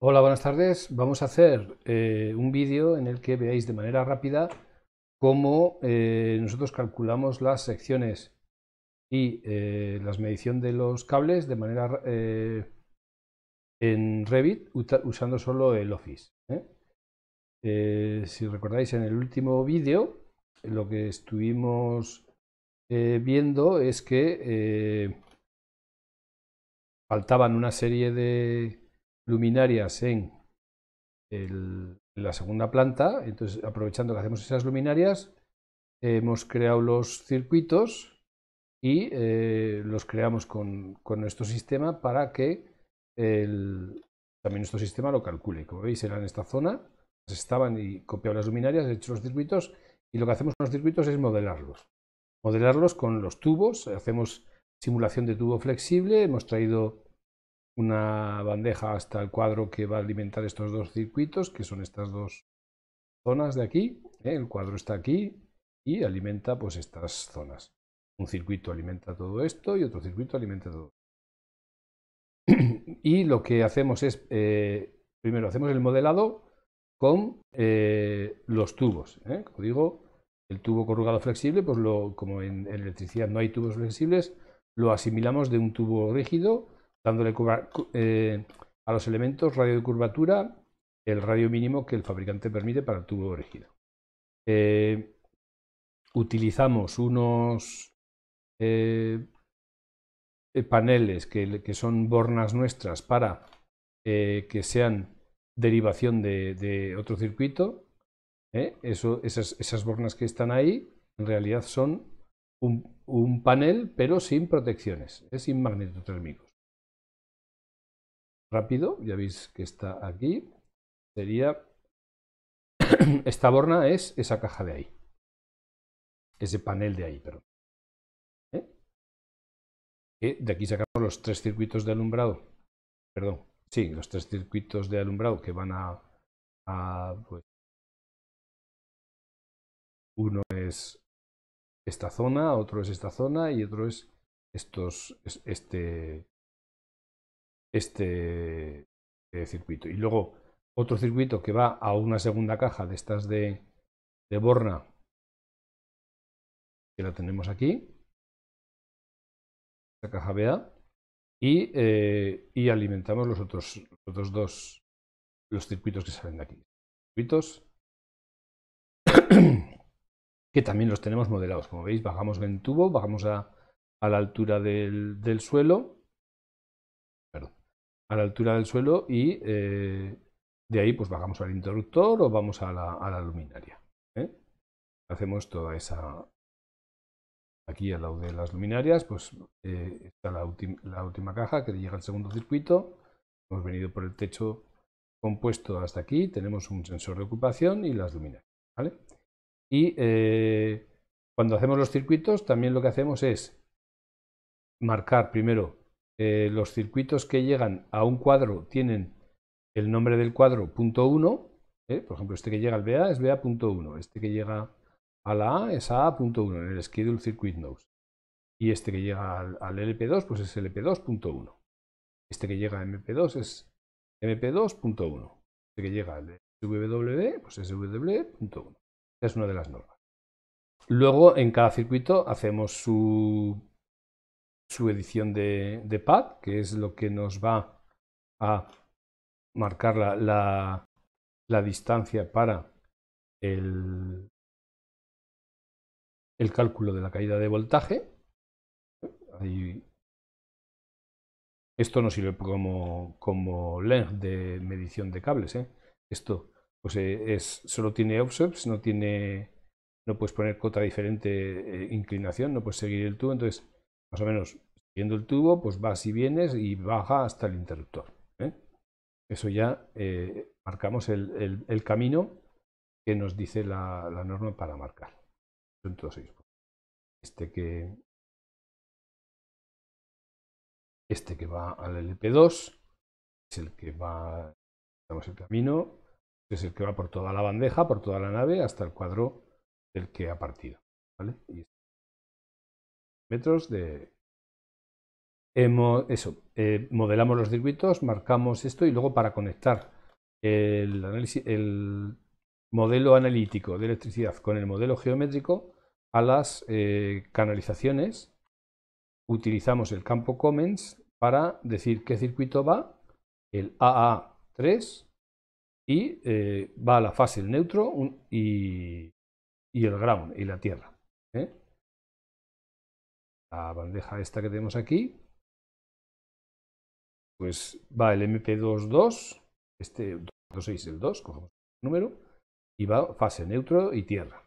Hola, buenas tardes. Vamos a hacer un vídeo en el que veáis de manera rápida cómo nosotros calculamos las secciones y la medición de los cables de manera en Revit usando solo el Office. Si recordáis, en el último vídeo lo que estuvimos viendo es que faltaban una serie de luminarias en la segunda planta. Entonces, aprovechando que hacemos esas luminarias, hemos creado los circuitos y los creamos con nuestro sistema para que también nuestro sistema lo calcule. Como veis, era en esta zona, estaban y copiado las luminarias, he hecho los circuitos, y lo que hacemos con los circuitos es modelarlos. Modelarlos con los tubos, hacemos simulación de tubo flexible, hemos traído una bandeja hasta el cuadro que va a alimentar estos dos circuitos, que son estas dos zonas de aquí. El cuadro está aquí y alimenta pues estas zonas. Un circuito alimenta todo esto y otro circuito alimenta todo. Y lo que hacemos es, primero hacemos el modelado con los tubos. Como digo, el tubo corrugado flexible, pues como en electricidad no hay tubos flexibles, lo asimilamos de un tubo rígido, dándole a los elementos radio de curvatura, el radio mínimo que el fabricante permite para el tubo rígido. Utilizamos unos paneles que son bornas nuestras para que sean derivación de otro circuito. Esas bornas que están ahí en realidad son un panel, pero sin protecciones, sin magnetotérmicos. Rápido, ya veis que está aquí. Sería esta borna es esa caja de ahí, ese panel de ahí, perdón. De aquí sacamos los tres circuitos de alumbrado, perdón, sí, los tres circuitos de alumbrado que van pues, uno es esta zona, otro es esta zona y otro es este circuito. Y luego otro circuito que va a una segunda caja de estas de borna, que la tenemos aquí, esta caja BA, y alimentamos los otros dos, los circuitos que salen de aquí. Circuitos que también los tenemos modelados. Como veis, bajamos en tubo, bajamos a la altura del suelo, perdón, a la altura del suelo, y de ahí pues bajamos al interruptor o vamos a la luminaria. Hacemos toda esa... Aquí al lado de las luminarias pues está la última caja que llega al segundo circuito. Hemos venido por el techo compuesto hasta aquí, tenemos un sensor de ocupación y las luminarias, ¿vale? Y cuando hacemos los circuitos también lo que hacemos es marcar primero los circuitos que llegan a un cuadro tienen el nombre del cuadro .1, por ejemplo este que llega al BA es BA.1, este que llega a la A es A.1 en el Schedule Circuit Nodes, y este que llega al LP2 pues es LP2.1, este que llega a MP2 es MP2.1, este que llega al SW pues es SW.1. Es una de las normas. Luego en cada circuito hacemos su edición de pad, que es lo que nos va a marcar la distancia para el cálculo de la caída de voltaje. Ahí, esto no sirve como length de medición de cables. Esto pues solo tiene offsets, no puedes poner cota diferente inclinación, no puedes seguir el tubo, entonces más o menos siguiendo el tubo pues vas y vienes y baja hasta el interruptor. Eso ya marcamos el camino que nos dice la norma para marcar. Son todos ellos. Este que va al LP2 es el que va, damos el camino, es el que va por toda la bandeja, por toda la nave, hasta el cuadro del que ha partido, ¿vale? Y metros de... modelamos los circuitos, marcamos esto y luego para conectar el modelo analítico de electricidad con el modelo geométrico a las canalizaciones. Utilizamos el campo Comments para decir qué circuito va, el AA3, y va a la fase el neutro y el ground y la tierra. La bandeja esta que tenemos aquí, pues va el MP22, este 226 el 2, cogemos el número, y va fase neutro y tierra,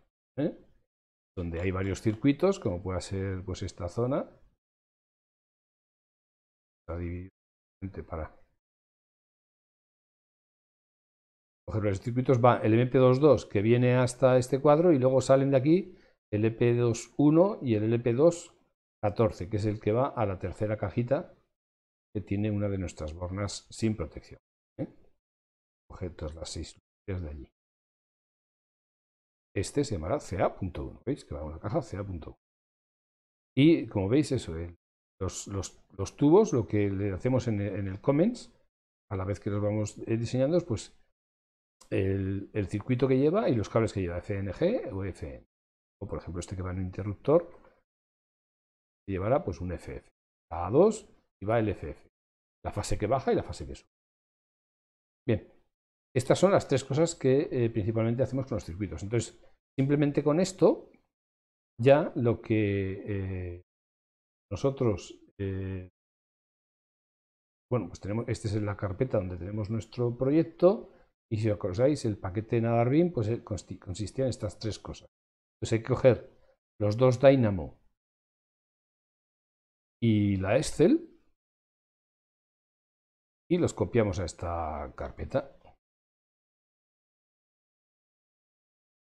donde hay varios circuitos, como puede ser pues esta zona. Está dividido para coger los circuitos. Va el MP22 que viene hasta este cuadro y luego salen de aquí el EP21 y el LP214, que es el que va a la tercera cajita que tiene una de nuestras bornas sin protección. Objetos, las 6 luces de allí. Este se llamará CA.1, ¿veis? Que va a una caja CA.1. Y como veis, eso, los tubos, lo que le hacemos en el Comments, a la vez que los vamos diseñando, pues el circuito que lleva y los cables que lleva, FNG o FN. O por ejemplo este que va en un interruptor, que llevará pues un FF. A2 y va el FF. La fase que baja y la fase que sube. Bien, estas son las tres cosas que principalmente hacemos con los circuitos. Entonces, simplemente con esto, ya lo que nosotros, bueno, pues tenemos, esta es la carpeta donde tenemos nuestro proyecto. Y si os acordáis, el paquete Nadarvin pues, consistía en estas tres cosas. Entonces hay que coger los dos Dynamo y la Excel y los copiamos a esta carpeta.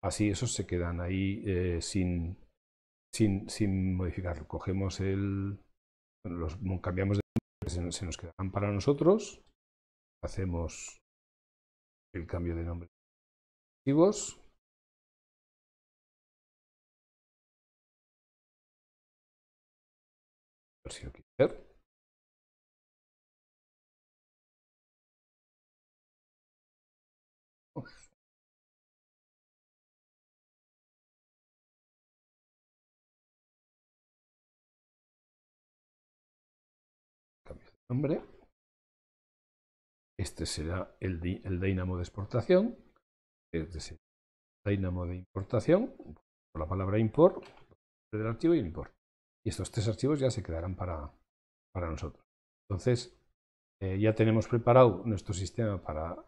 Así esos se quedan ahí sin modificar. Cogemos los cambiamos de nombre, se nos quedarán para nosotros. Hacemos el cambio de nombre de archivos. A ver si lo quiero hacer. Cambio de nombre. Este será el Dynamo de exportación. Este será el Dynamo de importación. Por la palabra import, del archivo y el import. Y estos tres archivos ya se quedarán para nosotros. Entonces, ya tenemos preparado nuestro sistema para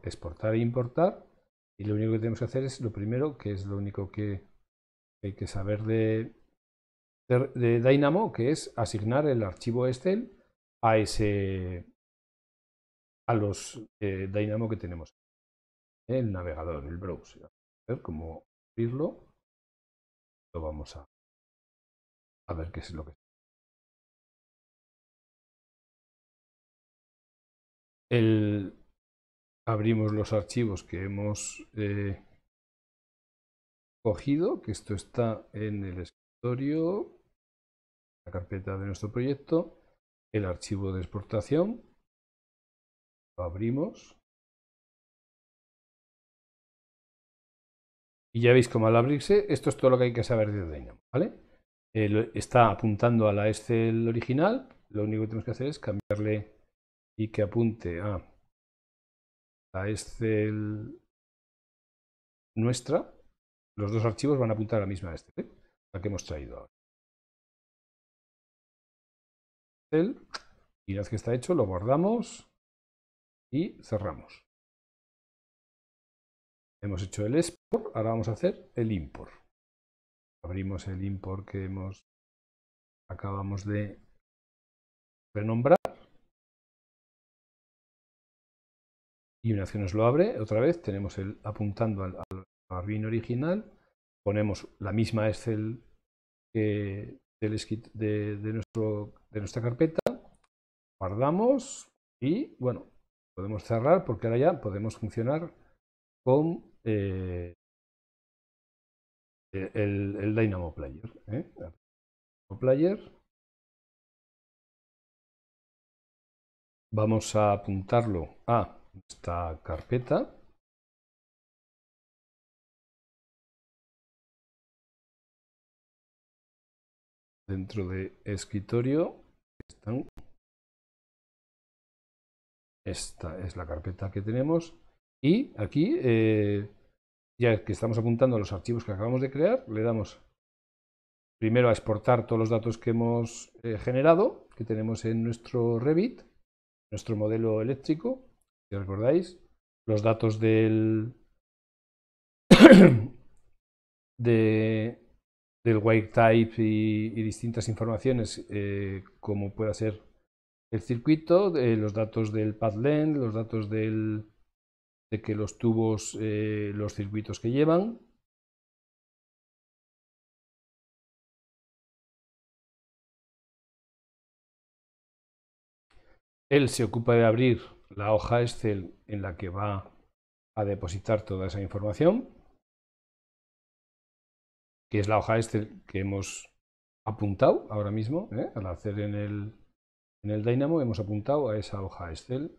exportar e importar. Y lo único que tenemos que hacer es lo primero, que es lo único que hay que saber de Dynamo, que es asignar el archivo Excel a los Dynamo que tenemos. El navegador, el browser. A ver cómo abrirlo. Lo vamos a ver qué es lo que es. Abrimos los archivos que hemos cogido, que esto está en el escritorio, la carpeta de nuestro proyecto, el archivo de exportación, lo abrimos y ya veis como al abrirse, esto es todo lo que hay que saber de Dynamo, ¿vale? Está apuntando a la Excel original, lo único que tenemos que hacer es cambiarle y que apunte a la Excel nuestra. Los dos archivos van a apuntar a la misma Excel, la que hemos traído ahora. Y una vez que está hecho, lo guardamos y cerramos. Hemos hecho el export, ahora vamos a hacer el import. Abrimos el import que acabamos de renombrar. Y una vez que nos lo abre, otra vez tenemos apuntando al Nadarvin original. Ponemos la misma Excel de nuestra carpeta. Guardamos y, bueno, podemos cerrar porque ahora ya podemos funcionar con el Dynamo Player. Vamos a apuntarlo a esta carpeta. Dentro de escritorio están. Esta es la carpeta que tenemos. Y aquí, ya que estamos apuntando a los archivos que acabamos de crear, le damos primero a exportar todos los datos que hemos generado, que tenemos en nuestro Revit, nuestro modelo eléctrico, si recordáis, los datos del wire type y distintas informaciones, como pueda ser el circuito, los datos del path length, los datos de que los tubos, los circuitos que llevan. Él se ocupa de abrir la hoja Excel en la que va a depositar toda esa información, que es la hoja Excel que hemos apuntado ahora mismo, al hacer en el Dynamo hemos apuntado a esa hoja Excel,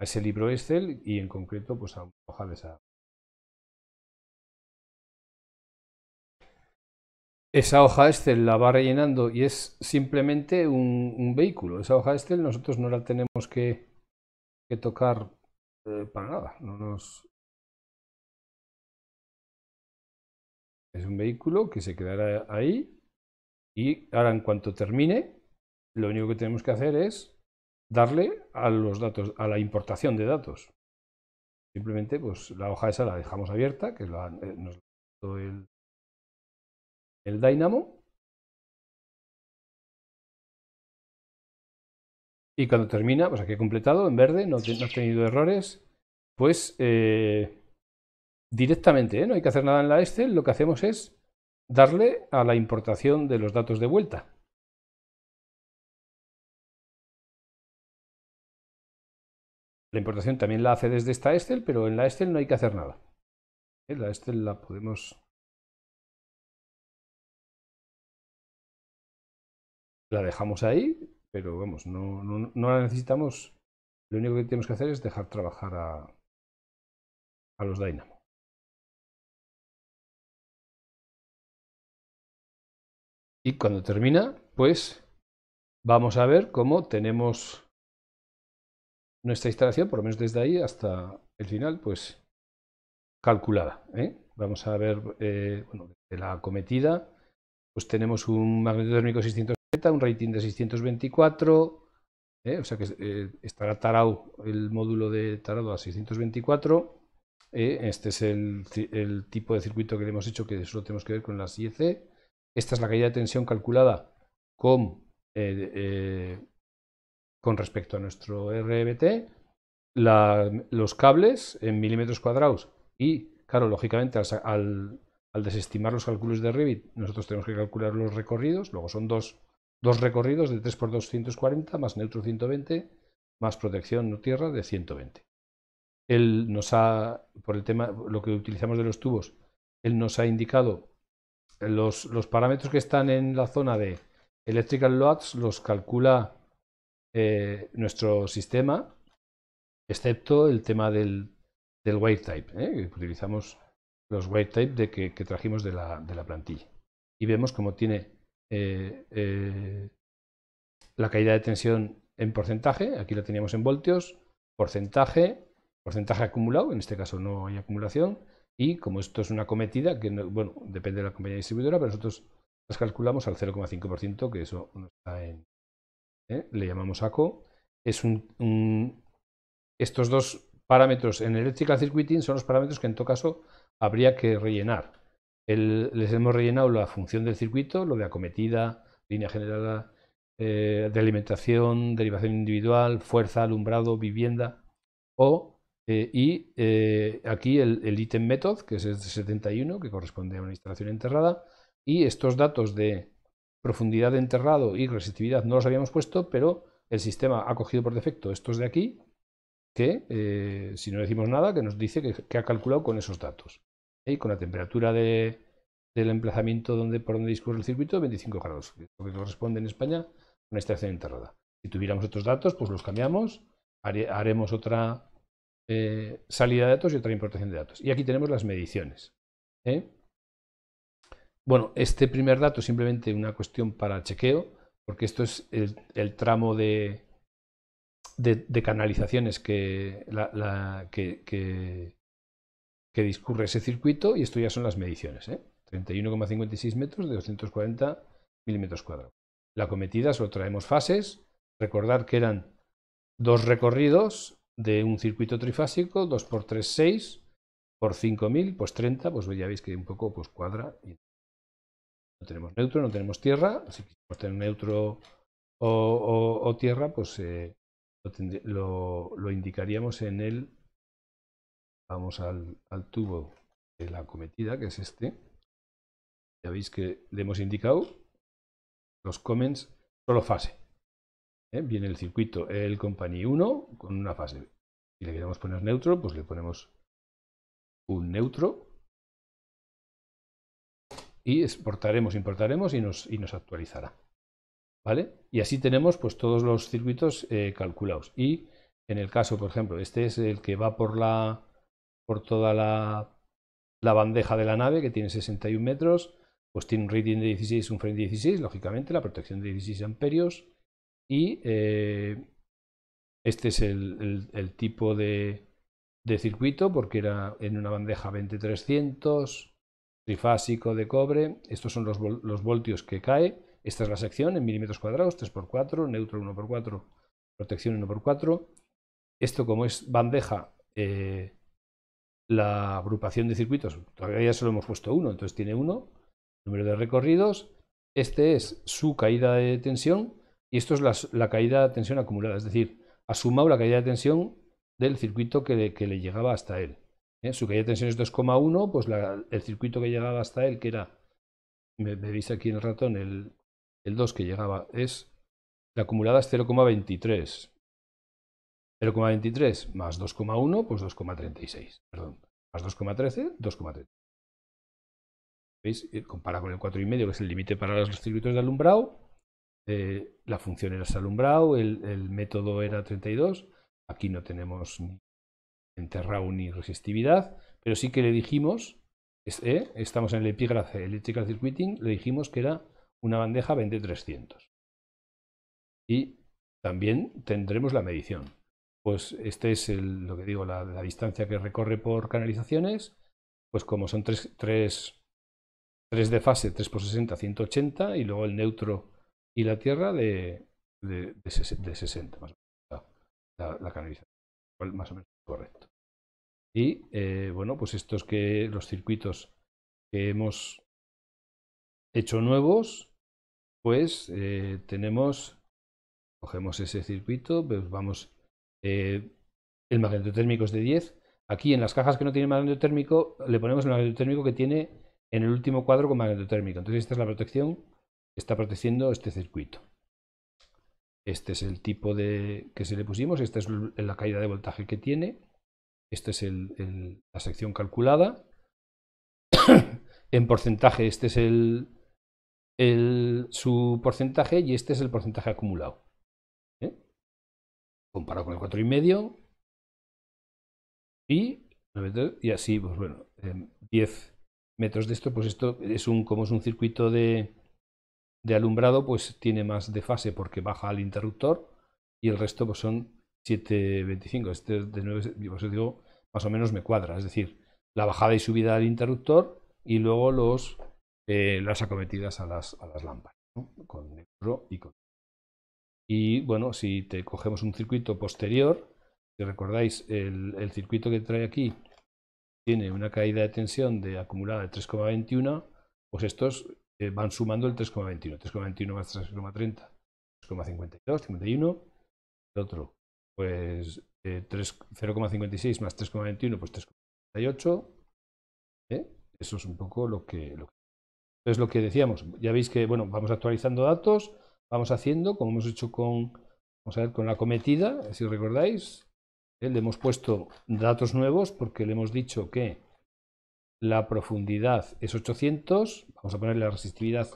a ese libro Excel y en concreto pues a una hoja de esa. Esa hoja Excel la va rellenando y es simplemente un vehículo. Esa hoja Excel nosotros no la tenemos que tocar para nada. Es un vehículo que se quedará ahí y ahora en cuanto termine, lo único que tenemos que hacer es darle a los datos, a la importación de datos. Simplemente pues la hoja esa la dejamos abierta, que nos dio el Dynamo. Y cuando termina, pues aquí he completado en verde, no ha tenido errores, pues directamente, no hay que hacer nada en la Excel, lo que hacemos es darle a la importación de los datos de vuelta. La importación también la hace desde esta Excel, pero en la Excel no hay que hacer nada. La Excel la podemos... La dejamos ahí, pero vamos, no la necesitamos. Lo único que tenemos que hacer es dejar trabajar a los Dynamo. Y cuando termina, pues vamos a ver cómo tenemos nuestra instalación, por lo menos desde ahí hasta el final, pues calculada. Vamos a ver, bueno, de la acometida, pues tenemos un magneto térmico 670, un rating de 624, o sea que estará tarado el módulo de tarado a 624. Este es el tipo de circuito que le hemos hecho, que solo tenemos que ver con las IEC. Esta es la caída de tensión calculada con respecto a nuestro RBT, los cables en milímetros cuadrados y, claro, lógicamente al desestimar los cálculos de Revit, nosotros tenemos que calcular los recorridos, luego son dos recorridos de 3×2 140 más neutro 120 más protección no tierra de 120. Él nos ha, por el tema, lo que utilizamos de los tubos, él nos ha indicado los parámetros que están en la zona de electrical loads, los calcula nuestro sistema, excepto el tema del wire type, que utilizamos los wire type que trajimos de la plantilla. Y vemos como tiene la caída de tensión en porcentaje, aquí la teníamos en voltios, porcentaje acumulado, en este caso no hay acumulación, y como esto es una acometida, que no, bueno, depende de la compañía distribuidora, pero nosotros las calculamos al 0,5%, que eso no está en... le llamamos ACO. Es estos dos parámetros en Electrical Circuiting son los parámetros que en todo caso habría que rellenar. Les hemos rellenado la función del circuito, lo de acometida, línea generada, de alimentación, derivación individual, fuerza, alumbrado, vivienda, y aquí el item method, que es el 71, que corresponde a una instalación enterrada, y estos datos de profundidad de enterrado y resistividad no los habíamos puesto, pero el sistema ha cogido por defecto estos de aquí, que si no decimos nada, que nos dice que ha calculado con esos datos. Y con la temperatura del emplazamiento por donde discurre el circuito, 25 grados, lo que corresponde en España a una instalación enterrada. Si tuviéramos otros datos, pues los cambiamos, haremos otra salida de datos y otra importación de datos. Y aquí tenemos las mediciones. Bueno, este primer dato es simplemente una cuestión para chequeo, porque esto es el tramo de canalizaciones que discurre ese circuito, y esto ya son las mediciones. 31,56 metros de 240 milímetros cuadrados. La cometida solo traemos fases. Recordar que eran 2 recorridos de un circuito trifásico, 2 por 3, 6, por 5000, pues 30, pues ya veis que un poco pues cuadra. No tenemos neutro, no tenemos tierra. Si queremos tener neutro o tierra, pues lo indicaríamos en el... Vamos al tubo de la cometida, que es este. Ya veis que le hemos indicado los comments solo fase. Viene el circuito el company 1 con una fase. Si le queremos poner neutro, pues le ponemos un neutro y exportaremos, importaremos y nos actualizará. ¿Vale? Y así tenemos pues todos los circuitos calculados. Y en el caso, por ejemplo, este es el que va por toda la bandeja de la nave, que tiene 61 metros, pues tiene un rating de 16, un frame de 16, lógicamente, la protección de 16 amperios. Y este es el tipo de circuito, porque era en una bandeja 20300, trifásico de cobre. Estos son los voltios que cae. Esta es la sección en milímetros cuadrados, 3×4, neutro 1×4, protección 1×4. Esto, como es bandeja, la agrupación de circuitos, todavía ya solo hemos puesto 1, entonces tiene 1, número de recorridos. Este es su caída de tensión y esto es la caída de tensión acumulada, es decir, ha sumado la caída de tensión del circuito que le llegaba hasta él. Su caída de tensión es 2,1, pues el circuito que llegaba hasta él, que era, me veis aquí en el ratón, el 2 que llegaba, la acumulada es 0,23. 0,23 más 2,1, pues 2,36. Perdón, más 2,13, 2,3. ¿Veis? Compara con el 4,5, que es el límite para los circuitos de alumbrado. La función era ese alumbrado, el método era 32. Aquí no tenemos ni enterrado ni resistividad, pero sí que le dijimos, estamos en el epígrafe Electrical Circuiting, le dijimos que era una bandeja 20300. Y también tendremos la medición. Pues este es lo que digo, la distancia que recorre por canalizaciones. Pues como son 3 de fase, 3×60, 180, y luego el neutro y la tierra de 60, más o menos, la canalización, más o menos correcto. Y bueno, pues estos los circuitos que hemos hecho nuevos, pues cogemos ese circuito, pues vamos, el magnetotérmico es de 10. Aquí en las cajas que no tienen magnetotérmico, le ponemos el magnetotérmico que tiene en el último cuadro con magnetotérmico. Entonces esta es la protección que está protegiendo este circuito. Este es el tipo que se le pusimos, esta es la caída de voltaje que tiene. Esta es la sección calculada. En porcentaje, este es su porcentaje y este es el porcentaje acumulado. Comparado con el 4,5 y así, pues bueno, 10 metros de esto, pues esto es como es un circuito de alumbrado, pues tiene más de fase porque baja al interruptor, y el resto pues son 7,25. Este de 9, os digo, más o menos me cuadra, es decir, la bajada y subida del interruptor y luego las acometidas a las lámparas, ¿no? Con neutro y con... Y bueno, si te cogemos un circuito posterior, si recordáis, el circuito que trae aquí tiene una caída de tensión acumulada de 3,21, pues estos van sumando el 3,21. 3,21 más 3,30, 3,52, 51. El otro, pues 0,56 más 3,21, pues 3,58. Eso es un poco lo que... Entonces, lo que decíamos, ya veis que, bueno, vamos actualizando datos, vamos haciendo, como hemos hecho vamos a ver, con la cometida, si recordáis, le hemos puesto datos nuevos porque le hemos dicho que la profundidad es 800, vamos a ponerle la resistividad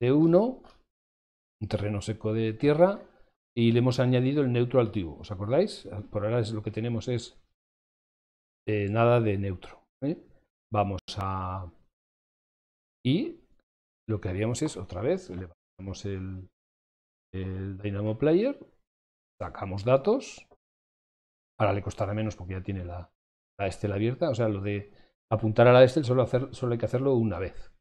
de 1, un terreno seco de tierra, y le hemos añadido el neutro al tubo. ¿Os acordáis? Por ahora lo que tenemos es nada de neutro. Vamos a... Y lo que haríamos es, otra vez, levantamos el Dynamo Player, sacamos datos. Ahora le costará menos porque ya tiene la Excel abierta. O sea, lo de apuntar a la Excel solo hay que hacerlo una vez.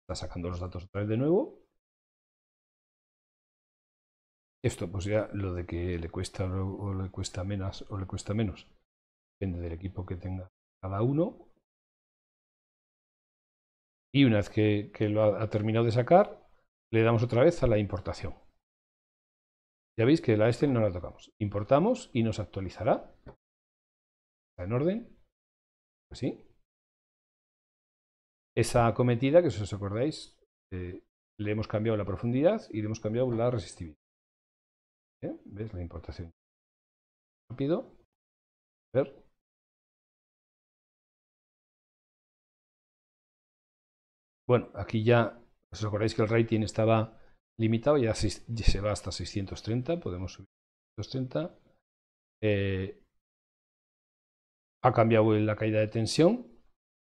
Está sacando los datos otra vez de nuevo. Esto, pues ya lo de que le cuesta o le cuesta menos, depende del equipo que tenga cada uno. Y una vez que lo ha terminado de sacar, le damos otra vez a la importación. Ya veis que la Excel no la tocamos. Importamos y nos actualizará. Está en orden. Así. Esa acometida, que si os acordáis, le hemos cambiado la profundidad y le hemos cambiado la resistividad. ¿Ves? La importación. Rápido. A ver. Bueno, aquí ya os acordáis que el rating estaba limitado, ya se va hasta 630, podemos subir a 630. Ha cambiado la caída de tensión.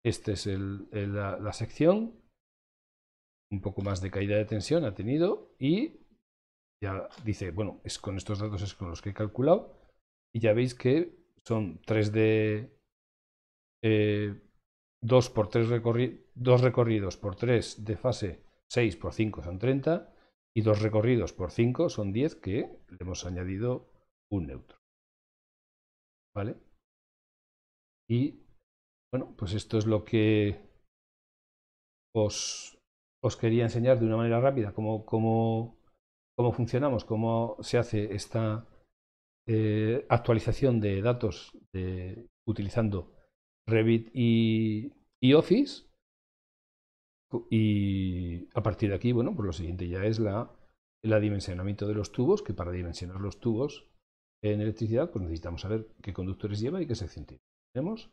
Esta es la sección. Un poco más de caída de tensión ha tenido y ya dice, bueno, con estos datos es con los que he calculado y ya veis que son 3 de 2 por 3 2 recorridos por 3 de fase 6 por 5 son 30 y 2 recorridos por 5 son 10 que le hemos añadido un neutro. ¿Vale? Y bueno, pues esto es lo que os quería enseñar de una manera rápida, cómo funcionamos, cómo se hace esta actualización de datos utilizando Revit y Office. Y a partir de aquí, bueno, pues lo siguiente ya es el dimensionamiento de los tubos, que para dimensionar los tubos en electricidad, pues necesitamos saber qué conductores lleva y qué sección tenemos.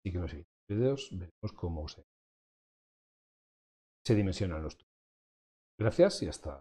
Así que en los siguientes videos veremos cómo se dimensionan los tubos. Gracias y hasta